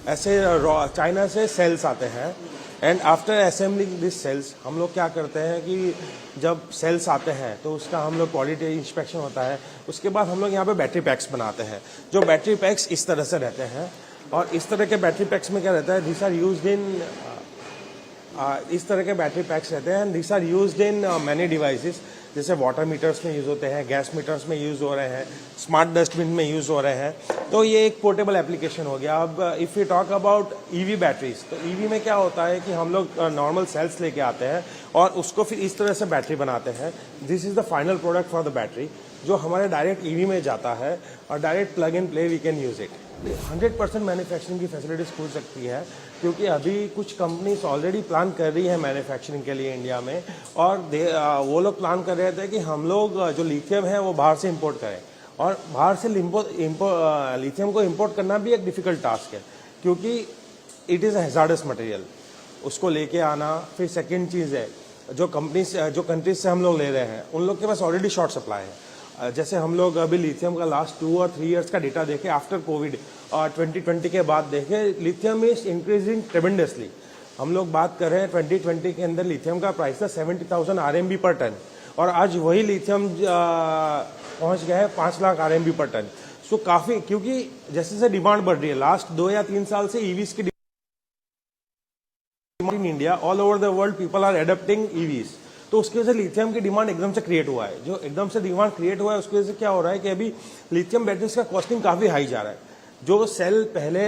ऐसे चाइना से सेल्स आते हैं and after assembling this sales हम लोग क्या करते हैं कि जब सेल्स आते हैं तो उसका हम लोग क्वालिटी इंस्पेक्शन होता है। उसके बाद हम लोग यहाँ पे बैटरी पैक्स बनाते हैं। जो बैटरी पैक्स इस तरह से रहते हैं और इस तरह के बैटरी पैक्स में क्या रहता है, दिस आर यूज्ड इन इस तरह के बैटरी पैक्स रहते हैं and this are used in many devices, जैसे वाटर मीटर्स में यूज़ होते हैं, गैस मीटर्स में यूज़ हो रहे हैं, स्मार्ट डस्टबिन में यूज़ हो रहे हैं। तो ये एक पोर्टेबल एप्लीकेशन हो गया। अब if you talk about EV batteries, तो ईवी में क्या होता है कि हम लोग नॉर्मल सेल्स लेके आते हैं और उसको फिर इस तरह से बैटरी बनाते हैं। This is the final product for the battery, जो हमारे डायरेक्ट ईवी में जाता है और direct plug and play we can use it. 100% manufacturing की फैसिलिटीज़ खुल सकती है, क्योंकि अभी कुछ कंपनीज ऑलरेडी प्लान कर रही है मैन्युफैक्चरिंग के लिए इंडिया में, और वो लोग प्लान कर रहे थे कि हम लोग जो लिथियम है वो बाहर से इंपोर्ट करें। और बाहर से लिथियम को इंपोर्ट करना भी एक डिफ़िकल्ट टास्क है, क्योंकि it is a hazards material, उसको लेके आना। फिर सेकेंड चीज़ है, जो कंट्रीज से हम लोग ले रहे हैं उन लोग के पास ऑलरेडी शॉर्ट सप्लाई है। जैसे हम लोग अभी लिथियम का लास्ट 2 और 3 इयर्स का डेटा देखें आफ्टर कोविड और 2020 के बाद देखें, लिथियम इज इंक्रीजिंग ट्रेमेंडसली। हम लोग बात कर रहे हैं 2020 के अंदर लिथियम का प्राइस था 70,000 RMB पर टन, और आज वही लिथियम पहुंच गया है 5 लाख RMB पर टन। सो काफ़ी, क्योंकि जैसे जैसे डिमांड बढ़ रही है, लास्ट 2 या 3 साल से ईवीज की in India all over the world people are adopting EVs, तो उसकी वजह से लिथियम की डिमांड एकदम से क्रिएट हुआ है। जो एकदम से डिमांड क्रिएट हुआ है उसकी वजह से क्या हो रहा है कि अभी लिथियम बैटरीज का कॉस्टिंग काफ़ी हाई जा रहा है। जो सेल पहले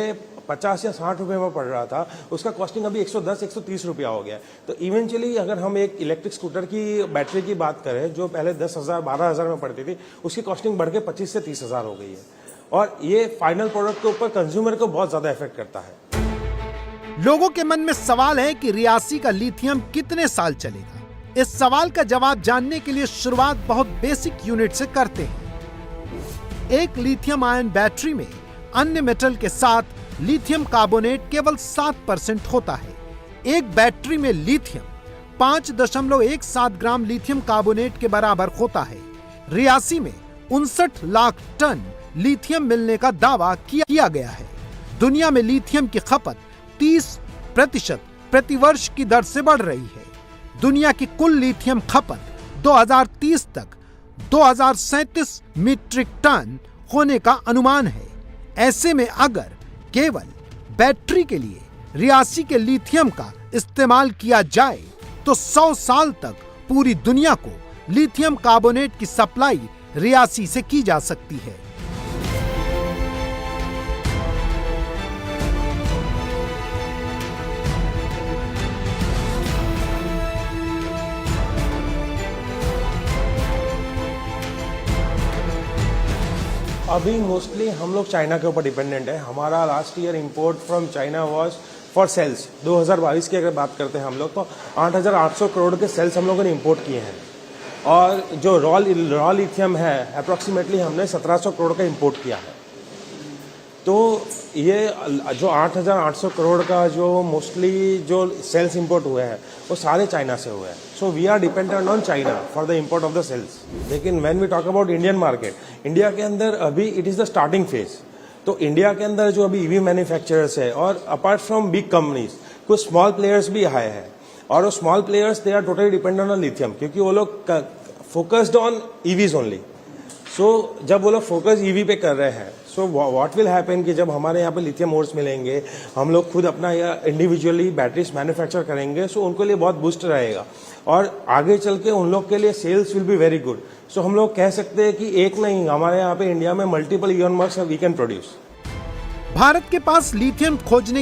50 या 60 रुपये में पड़ रहा था, उसका कॉस्टिंग अभी 110-130 रुपया हो गया है। तो इवेंचुअली अगर हम एक इलेक्ट्रिक स्कूटर की बैटरी की बात करें, जो पहले 10,000-12,000 में पड़ती थी, उसकी कॉस्टिंग बढ़ के 25 से 30,000 हो गई है। और ये फाइनल प्रोडक्ट के ऊपर कंज्यूमर को बहुत ज़्यादा इफेक्ट करता है। लोगों के मन में सवाल है कि रियासी का लिथियम कितने साल चलेगा। इस सवाल का जवाब जानने के लिए शुरुआत बहुत बेसिक यूनिट से करते हैं। एक लिथियम आयन बैटरी में अन्य मेटल के साथ लिथियम कार्बोनेट केवल 7% होता है। एक बैटरी में लिथियम 5.17 ग्राम लिथियम कार्बोनेट के बराबर होता है। रियासी में 59 लाख टन लिथियम मिलने का दावा किया गया है। दुनिया में लिथियम की खपत 30% प्रतिवर्ष की दर से बढ़ रही है। दुनिया की कुल लिथियम खपत 2030 तक 2037 मीट्रिक टन होने का अनुमान है। ऐसे में अगर केवल बैटरी के लिए रियासी के लिथियम का इस्तेमाल किया जाए तो 100 साल तक पूरी दुनिया को लिथियम कार्बोनेट की सप्लाई रियासी से की जा सकती है। अभी मोस्टली हम लोग चाइना के ऊपर डिपेंडेंट है। हमारा last year import from China was for sales 2022 की अगर बात करते हैं हम लोग, तो 8,800 करोड़ के सेल्स हम लोगों ने इंपोर्ट किए हैं। और जो रॉ लिथियम है अप्रॉक्सीमेटली हमने 1,700 करोड़ का इंपोर्ट किया है। तो ये जो 8,800 करोड़ का जो मोस्टली जो सेल्स इंपोर्ट हुए हैं वो सारे चाइना से हुए हैं। So we are dependent on China for the import of the cells. लेकिन when we talk about Indian market, India के अंदर अभी it is the starting phase. तो इंडिया के अंदर जो अभी ईवी मैन्युफैक्चरर्स है, और अपार्ट फ्रॉम बिग कंपनीज कुछ स्मॉल प्लेयर्स भी आए हैं, और वो small players they are totally dependent on lithium, क्योंकि वो लोग फोकस्ड ऑन ईवीज ओनली। सो जब वो लोग फोकस ईवी पे कर रहे हैं, सो व्हाट विल हैपन कि जब हमारे यहाँ पे लिथियम ओर्स मिलेंगे, हम लोग खुद अपना इंडिविजुअली बैटरीज मैन्युफैक्चर करेंगे, सो उनको लिए बहुत बूस्ट रहेगा और आगे चल के उन लोग के लिए cells will be very good. So हम लोग कह सकते हैं कि एक नहीं, हमारे यहाँ पे इंडिया में multiple even marks we can produce. Bharat के पास लिथियम खोजने की